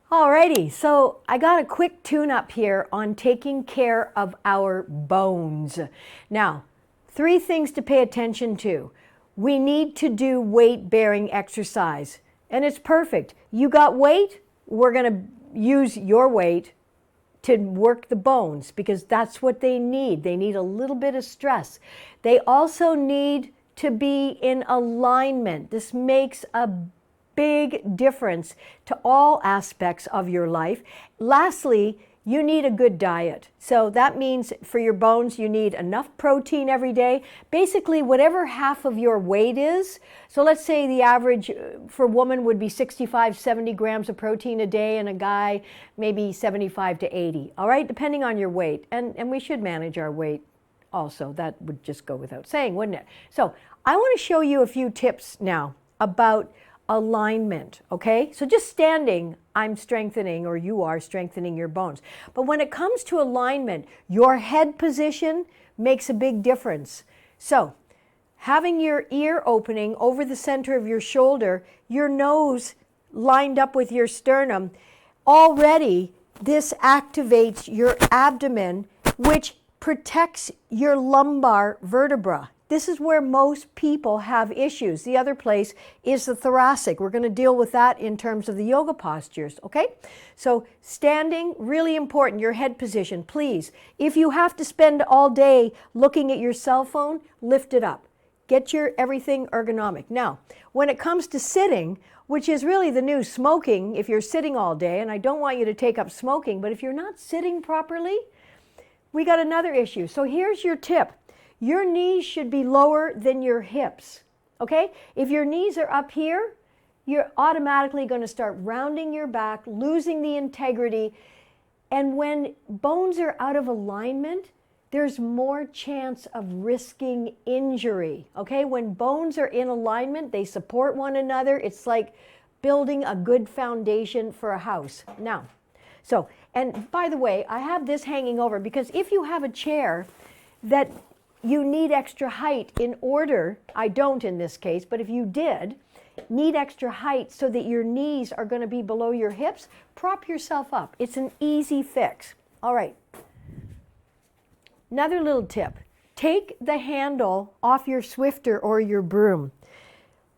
Alrighty, so I got a quick tune-up here on taking care of our bones. Now, 3 things to pay attention to. We need to do weight-bearing exercise, and it's perfect. You got weight, we're going to use your weight to work the bones because that's what they need. They need a little bit of stress. They also need to be in alignment. This makes a big difference to all aspects of your life. Lastly, you need a good diet. So that means for your bones, you need enough protein every day. Basically, whatever half of your weight is. So let's say the average for a woman would be 65, 70 grams of protein a day, and a guy maybe 75 to 80. All right, depending on your weight. And we should manage our weight also. That would just go without saying, wouldn't it? So I want to show you a few tips now about alignment, okay? So just standing, I'm strengthening, or you are strengthening your bones. But when it comes to alignment, your head position makes a big difference. So having your ear opening over the center of your shoulder, your nose lined up with your sternum, already this activates your abdomen, which protects your lumbar vertebra. This is where most people have issues. The other place is the thoracic. We're going to deal with that in terms of the yoga postures, okay? So standing, really important, your head position, please. If you have to spend all day looking at your cell phone, lift it up. Get your everything ergonomic. Now, when it comes to sitting, which is really the new smoking, if you're sitting all day, and I don't want you to take up smoking, but if you're not sitting properly, we got another issue. So here's your tip. Your knees should be lower than your hips, okay? If your knees are up here, you're automatically going to start rounding your back, losing the integrity. And when bones are out of alignment, there's more chance of risking injury, okay? When bones are in alignment, they support one another. It's like building a good foundation for a house. Now, so, and by the way, I have this hanging over because if you have a chair that you need extra height in order, I don't in this case, but if you did, need extra height so that your knees are going to be below your hips, prop yourself up. It's an easy fix. All right. Another little tip. Take the handle off your Swifter or your broom.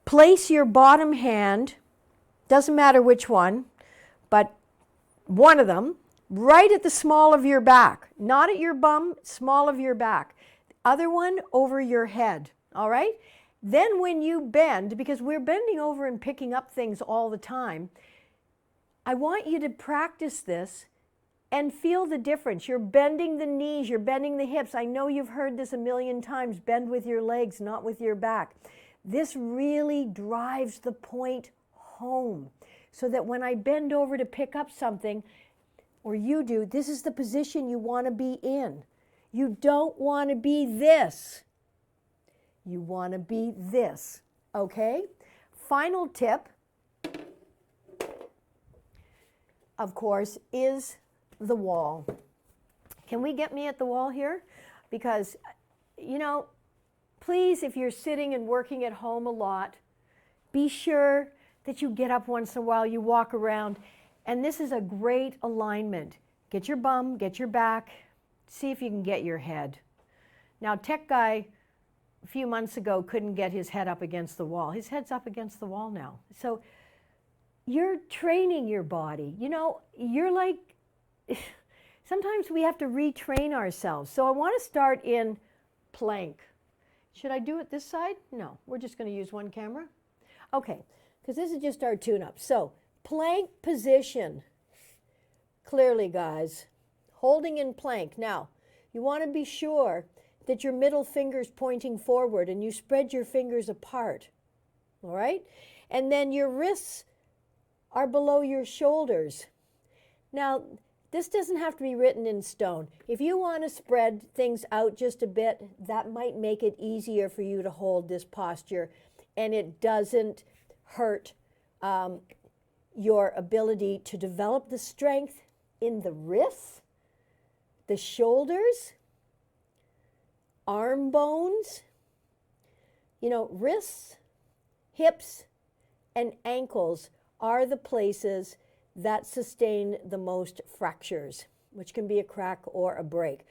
Place your bottom hand, doesn't matter which one, but one of them, right at the small of your back. Not at your bum, small of your back. Other one over your head, all right? Then when you bend, because we're bending over and picking up things all the time, I want you to practice this and feel the difference. You're bending the knees, you're bending the hips. I know you've heard this a million times, bend with your legs, not with your back. This really drives the point home so that when I bend over to pick up something, or you do, this is the position you want to be in. You don't want to be this. You want to be this, okay? Final tip, of course, is the wall. Can we get me at the wall here? Because, you know, please, if you're sitting and working at home a lot, be sure that you get up once in a while, you walk around, and this is a great alignment. Get your bum, get your back, see if you can get your head. Now, Tech Guy, a few months ago, couldn't get his head up against the wall. His head's up against the wall now. So you're training your body. You know, you're like, sometimes we have to retrain ourselves. So I want to start in plank. Should I do it this side? No, we're just going to use one camera. Okay, because this is just our tune-up. So plank position. Clearly, guys. Holding in plank. Now, you want to be sure that your middle finger's pointing forward and you spread your fingers apart, all right? And then your wrists are below your shoulders. Now, this doesn't have to be written in stone. If you want to spread things out just a bit, that might make it easier for you to hold this posture, and it doesn't hurt your ability to develop the strength in the wrists, the shoulders, arm bones, you know, wrists, hips, and ankles are the places that sustain the most fractures, which can be a crack or a break.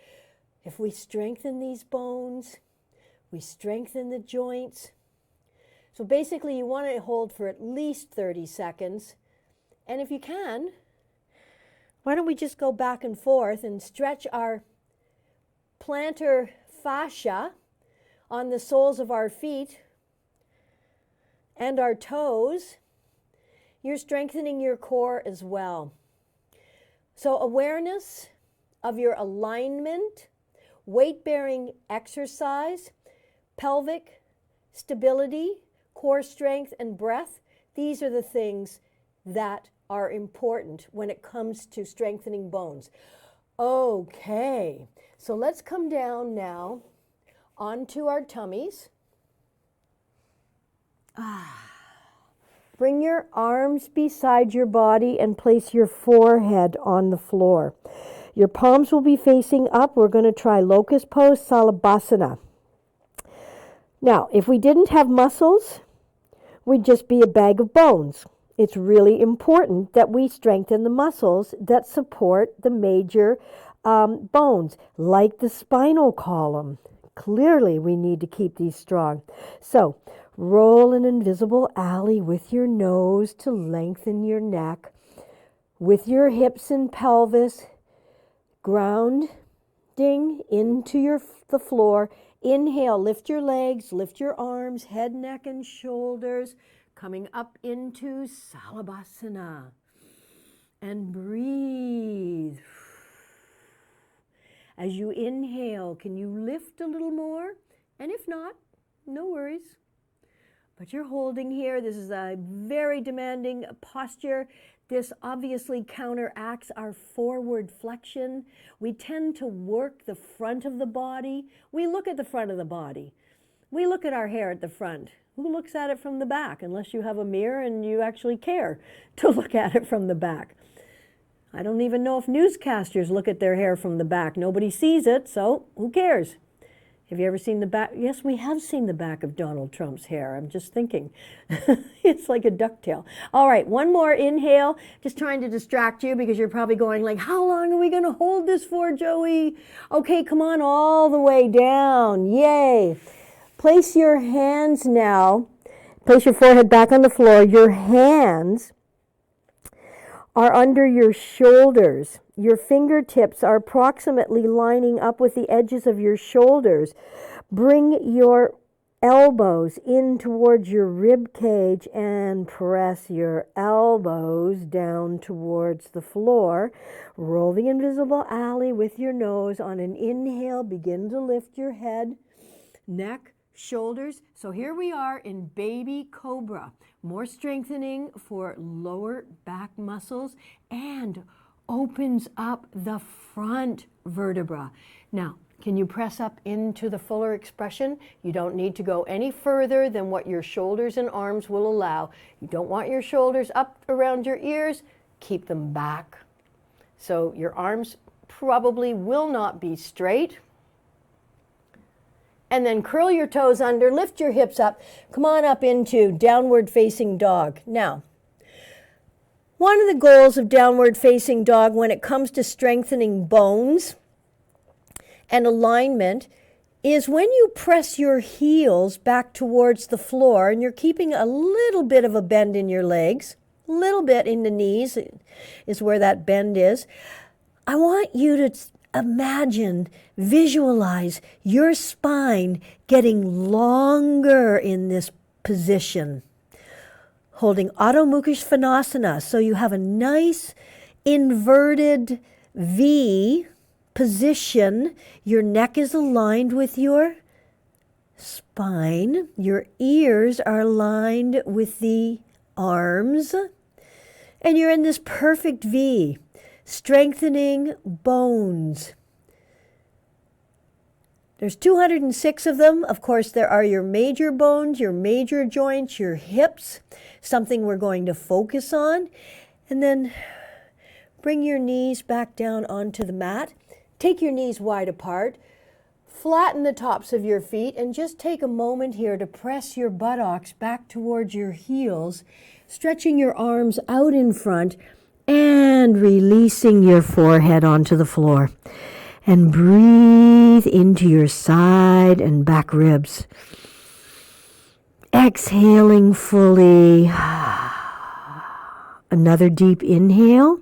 If we strengthen these bones, we strengthen the joints. So basically you want to hold for at least 30 seconds. And if you can, why don't we just go back and forth and stretch our plantar fascia on the soles of our feet and our toes. You're strengthening your core as well. So awareness of your alignment, weight-bearing exercise, pelvic stability, core strength, and breath, these are the things that are important when it comes to strengthening bones. Okay, so let's come down now onto our tummies. Bring your arms beside your body and place your forehead on the floor. Your palms will be facing up. We're going to try locust pose, salabhasana. Now, if we didn't have muscles, we'd just be a bag of bones. It's really important that we strengthen the muscles that support the major bones, like the spinal column. Clearly, we need to keep these strong. So, roll an invisible alley with your nose to lengthen your neck, with your hips and pelvis grounding into the floor. Inhale, lift your legs, lift your arms, head, neck, and shoulders, coming up into salabhasana. And breathe. As you inhale, can you lift a little more? And if not, no worries. But you're holding here. This is a very demanding posture. This obviously counteracts our forward flexion. We tend to work the front of the body. We look at the front of the body. We look at our hair at the front. Who looks at it from the back? Unless you have a mirror and you actually care to look at it from the back. I don't even know if newscasters look at their hair from the back. Nobody sees it, so who cares? Have you ever seen the back? Yes, we have seen the back of Donald Trump's hair. I'm just thinking. It's like a ducktail. All right, one more inhale. Just trying to distract you because you're probably going like, how long are we going to hold this for, Joey? Okay, come on, all the way down. Yay. Place your hands now. Place your forehead back on the floor. Your hands are under your shoulders. Your fingertips are approximately lining up with the edges of your shoulders. Bring your elbows in towards your rib cage and press your elbows down towards the floor. Roll the invisible alley with your nose. On an inhale, begin to lift your head, neck, shoulders. So here we are in baby cobra. More strengthening for lower back muscles and opens up the front vertebra. Now, can you press up into the fuller expression? You don't need to go any further than what your shoulders and arms will allow. You don't want your shoulders up around your ears. Keep them back. So your arms probably will not be straight. And then curl your toes under, lift your hips up. Come on up into downward facing dog. Now, one of the goals of downward facing dog when it comes to strengthening bones and alignment is when you press your heels back towards the floor and you're keeping a little bit of a bend in your legs, a little bit in the knees is where that bend is. I want you to imagine, visualize your spine getting longer in this position. Holding Adho Mukha Svanasana, so you have a nice inverted V position. Your neck is aligned with your spine. Your ears are aligned with the arms. And you're in this perfect V. Strengthening bones. There's 206 of them. Of course, there are your major bones, your major joints, your hips, something we're going to focus on. And then bring your knees back down onto the mat. Take your knees wide apart. Flatten the tops of your feet and just take a moment here to press your buttocks back towards your heels, stretching your arms out in front. And releasing your forehead onto the floor. And breathe into your side and back ribs. Exhaling fully. Another deep inhale.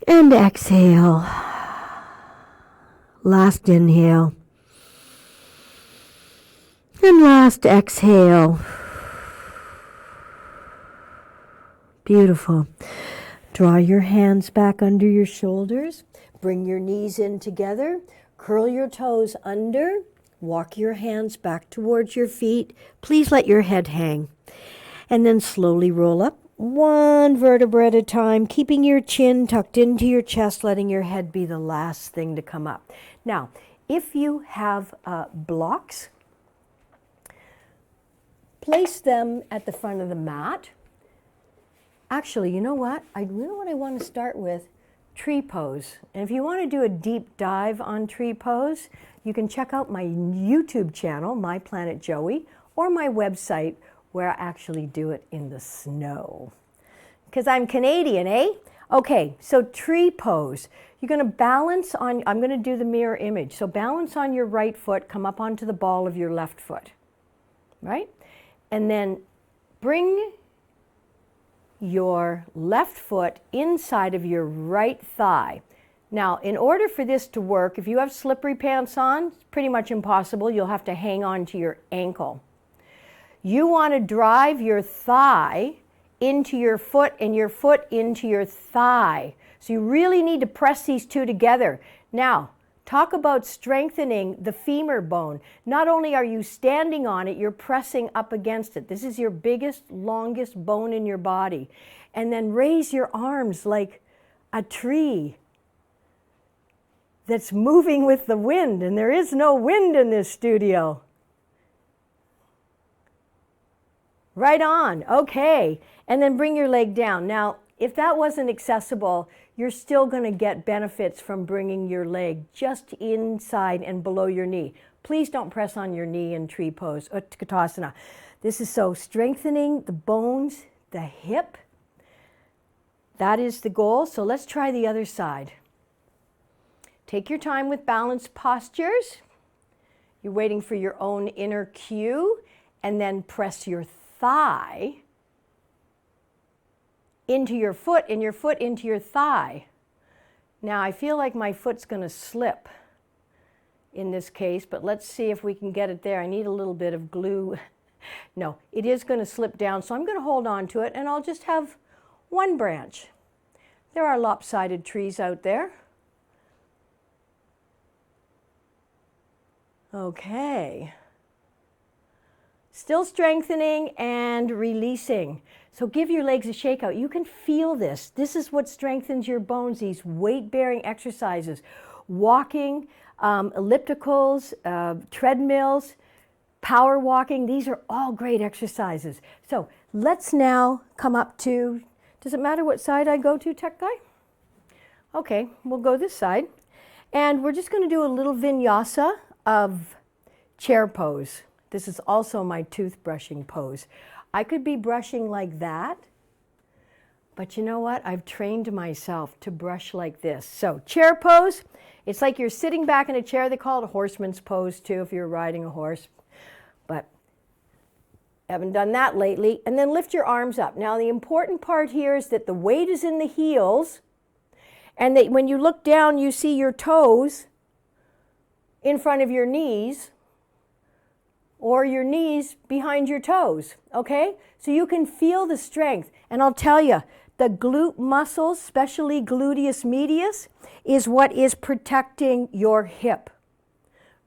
And exhale. Last inhale. And last exhale. Beautiful. Draw your hands back under your shoulders. Bring your knees in together. Curl your toes under. Walk your hands back towards your feet. Please let your head hang. And then slowly roll up one vertebra at a time, keeping your chin tucked into your chest, letting your head be the last thing to come up. Now, if you have blocks, place them at the front of the mat. Actually, you know what? I want to start with tree pose. And if you want to do a deep dive on tree pose, you can check out my YouTube channel, My Planet Joey, or my website where I actually do it in the snow. Because I'm Canadian, eh? Okay, so tree pose. You're going to balance on, I'm going to do the mirror image. So balance on your right foot, come up onto the ball of your left foot, right? And then bring your left foot inside of your right thigh. Now, in order for this to work, if you have slippery pants on, it's pretty much impossible. You'll have to hang on to your ankle. You want to drive your thigh into your foot and your foot into your thigh. So you really need to press these two together. Now, talk about strengthening the femur bone. Not only are you standing on it, you're pressing up against it. This is your biggest, longest bone in your body. And then raise your arms like a tree that's moving with the wind. And there is no wind in this studio. Right on. Okay. And then bring your leg down. Now, if that wasn't accessible, you're still going to get benefits from bringing your leg just inside and below your knee. Please don't press on your knee in tree pose, Utkatasana. This is so strengthening the bones, the hip. That is the goal. So let's try the other side. Take your time with balanced postures. You're waiting for your own inner cue, and then press your thigh into your foot and your foot into your thigh. Now I feel like my foot's going to slip in this case, but let's see if we can get it there. I need a little bit of glue. No, it is going to slip down, so I'm going to hold on to it and I'll just have one branch. There are lopsided trees out there. Okay. Still strengthening and releasing. So give your legs a shake out. You can feel this. This is what strengthens your bones, these weight-bearing exercises. Walking, ellipticals, treadmills, power walking, these are all great exercises. So let's now come up to, does it matter what side I go to, tech guy? Okay, we'll go this side. And we're just going to do a little vinyasa of chair pose. This is also my toothbrushing pose. I could be brushing like that, but you know what? I've trained myself to brush like this. So chair pose, it's like you're sitting back in a chair. They call it a horseman's pose too if you're riding a horse, but haven't done that lately. And then lift your arms up. Now the important part here is that the weight is in the heels, and that when you look down, you see your toes in front of your knees, or your knees behind your toes, okay? So you can feel the strength. And I'll tell you, the glute muscles, especially gluteus medius, is what is protecting your hip,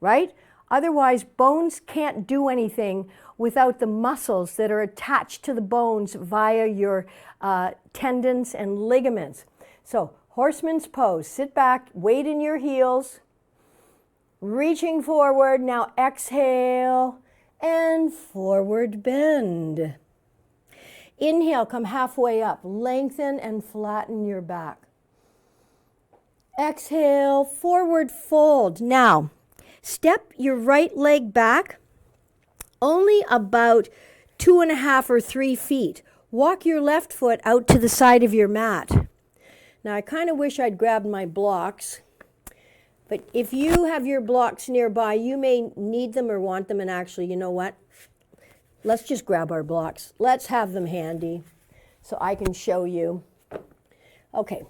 right? Otherwise, bones can't do anything without the muscles that are attached to the bones via your tendons and ligaments. So, horseman's pose. Sit back, weight in your heels, reaching forward. Now exhale and forward bend. Inhale, come halfway up. Lengthen and flatten your back. Exhale, forward fold. Now, step your right leg back only about 2.5 or 3 feet. Walk your left foot out to the side of your mat. Now, I kind of wish I'd grabbed my blocks, but if you have your blocks nearby, you may need them or want them, and actually, you know what? Let's just grab our blocks. Let's have them handy so I can show you. Okay,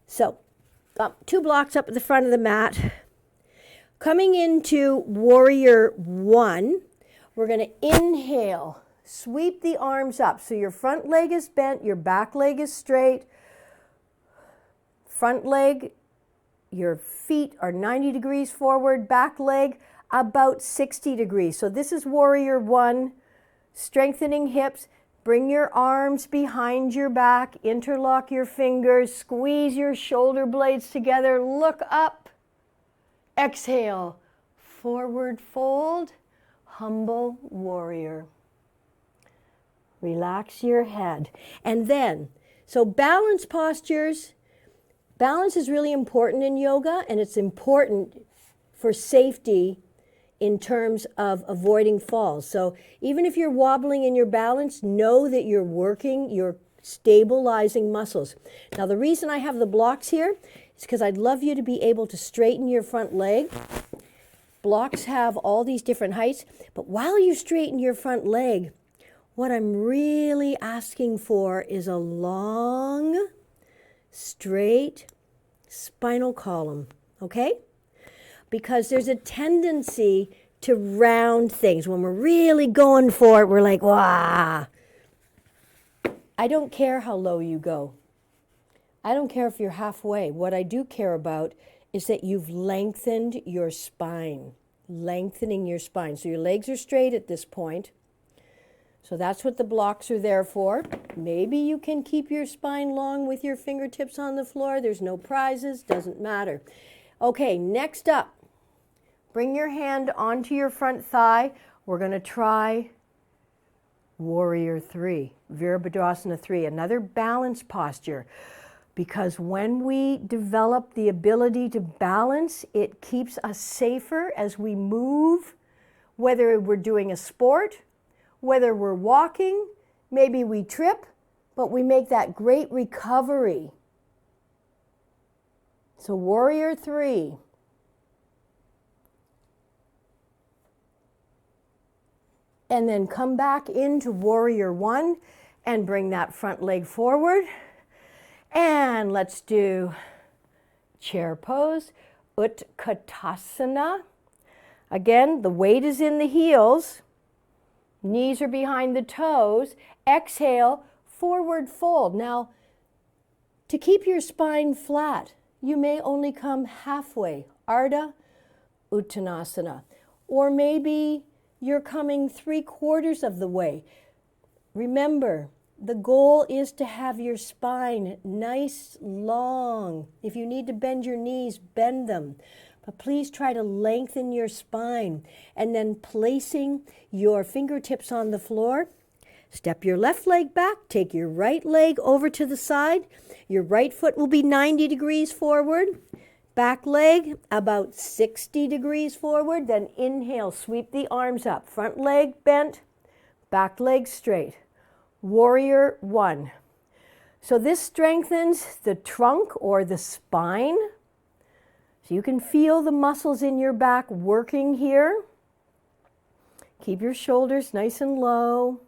so got 2 blocks up at the front of the mat. Coming into Warrior 1, we're going to inhale, sweep the arms up. So your front leg is bent, your back leg is straight. Front leg, your feet are 90 degrees forward, back leg about 60 degrees. So this is Warrior 1, strengthening hips. Bring your arms behind your back, interlock your fingers, squeeze your shoulder blades together, look up. Exhale, forward fold, humble warrior. Relax your head. And then, so balance postures. Balance is really important in yoga, and it's important for safety in terms of avoiding falls. So even if you're wobbling in your balance, know that you're working your stabilizing muscles. Now, the reason I have the blocks here is because I'd love you to be able to straighten your front leg. Blocks have all these different heights, but while you straighten your front leg, what I'm really asking for is a long, straight spinal column, okay? Because there's a tendency to round things. When we're really going for it, we're like, wah. I don't care how low you go. I don't care if you're halfway. What I do care about is that you've lengthened your spine, lengthening your spine. So your legs are straight at this point. So that's what the blocks are there for. Maybe you can keep your spine long with your fingertips on the floor. There's no prizes, doesn't matter. Okay, next up, bring your hand onto your front thigh. We're going to try Warrior 3, Virabhadrasana 3, another balance posture. Because when we develop the ability to balance, it keeps us safer as we move, whether we're doing a sport, whether we're walking, maybe we trip, but we make that great recovery. So Warrior 3. And then come back into Warrior 1 and bring that front leg forward. And let's do chair pose, Utkatasana. Again, the weight is in the heels. Knees are behind the toes. Exhale, forward fold. Now, to keep your spine flat, you may only come halfway, Ardha Uttanasana. Or maybe you're coming 3/4 of the way. Remember, the goal is to have your spine nice, long. If you need to bend your knees, bend them. But please try to lengthen your spine. And then placing your fingertips on the floor, step your left leg back, take your right leg over to the side. Your right foot will be 90 degrees forward. Back leg about 60 degrees forward. Then inhale, sweep the arms up. Front leg bent, back leg straight. Warrior 1. So this strengthens the trunk or the spine. So you can feel the muscles in your back working here. Keep your shoulders nice and low.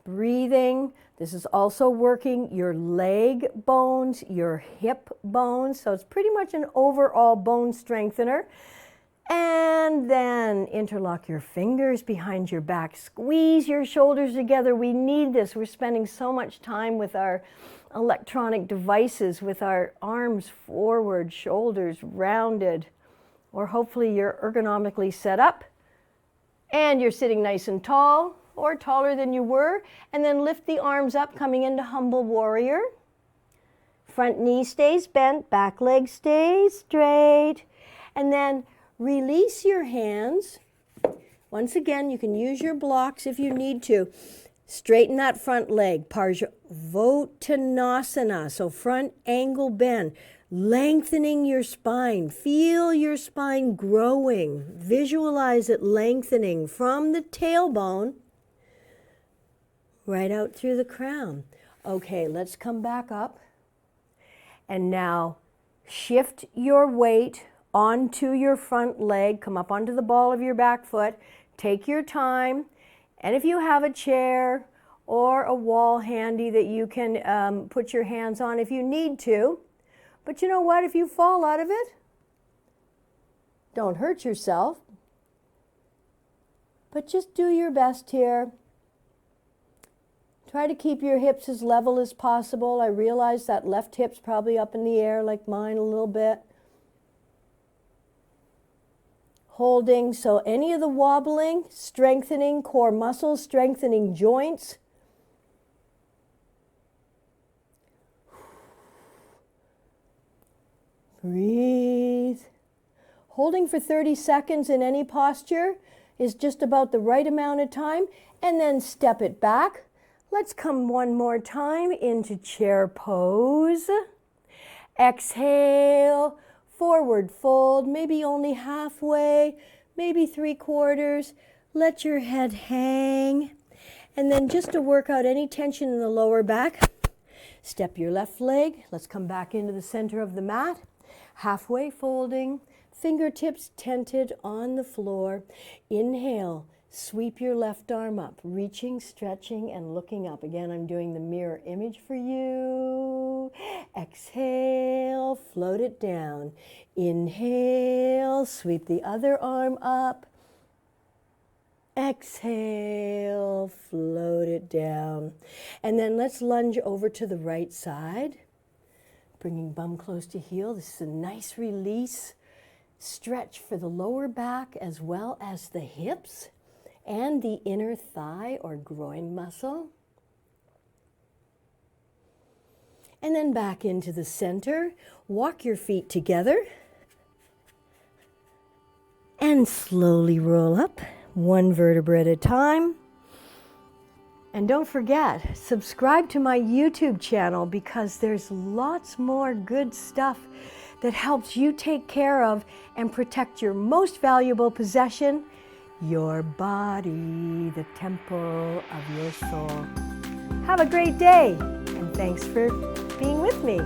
Breathing. This is also working your leg bones, your hip bones. So it's pretty much an overall bone strengthener. And then interlock your fingers behind your back. Squeeze your shoulders together. We need this. We're spending so much time with our electronic devices, with our arms forward, shoulders rounded. Or hopefully you're ergonomically set up and you're sitting nice and tall or taller than you were. And then lift the arms up, coming into humble warrior. Front knee stays bent, back leg stays straight. And then release your hands. Once again, you can use your blocks if you need to. Straighten that front leg, Parshvottanasana, so front angle bend, lengthening your spine. Feel your spine growing. Visualize it lengthening from the tailbone right out through the crown. Okay, let's come back up. And now shift your weight onto your front leg. Come up onto the ball of your back foot. Take your time. And if you have a chair or a wall handy that you can put your hands on if you need to. But you know what? If you fall out of it, don't hurt yourself. But just do your best here. Try to keep your hips as level as possible. I realize that left hip's probably up in the air like mine a little bit. Holding, so any of the wobbling, strengthening core muscles, strengthening joints. Breathe. Holding for 30 seconds in any posture is just about the right amount of time, and then step it back. Let's come one more time into chair pose. Exhale, forward fold, maybe only halfway, maybe 3/4. Let your head hang. And then just to work out any tension in the lower back, step your left leg. Let's come back into the center of the mat. Halfway folding, fingertips tented on the floor. Inhale, sweep your left arm up, reaching, stretching, and looking up. Again, I'm doing the mirror image for you. Exhale, float it down. Inhale, sweep the other arm up. Exhale, float it down. And then let's lunge over to the right side. Bringing bum close to heel. This is a nice release. Stretch for the lower back as well as the hips and the inner thigh or groin muscle. And then back into the center. Walk your feet together. And slowly roll up, one vertebra at a time. And don't forget, subscribe to my YouTube channel because there's lots more good stuff that helps you take care of and protect your most valuable possession, your body, the temple of your soul. Have a great day, and thanks for being with me.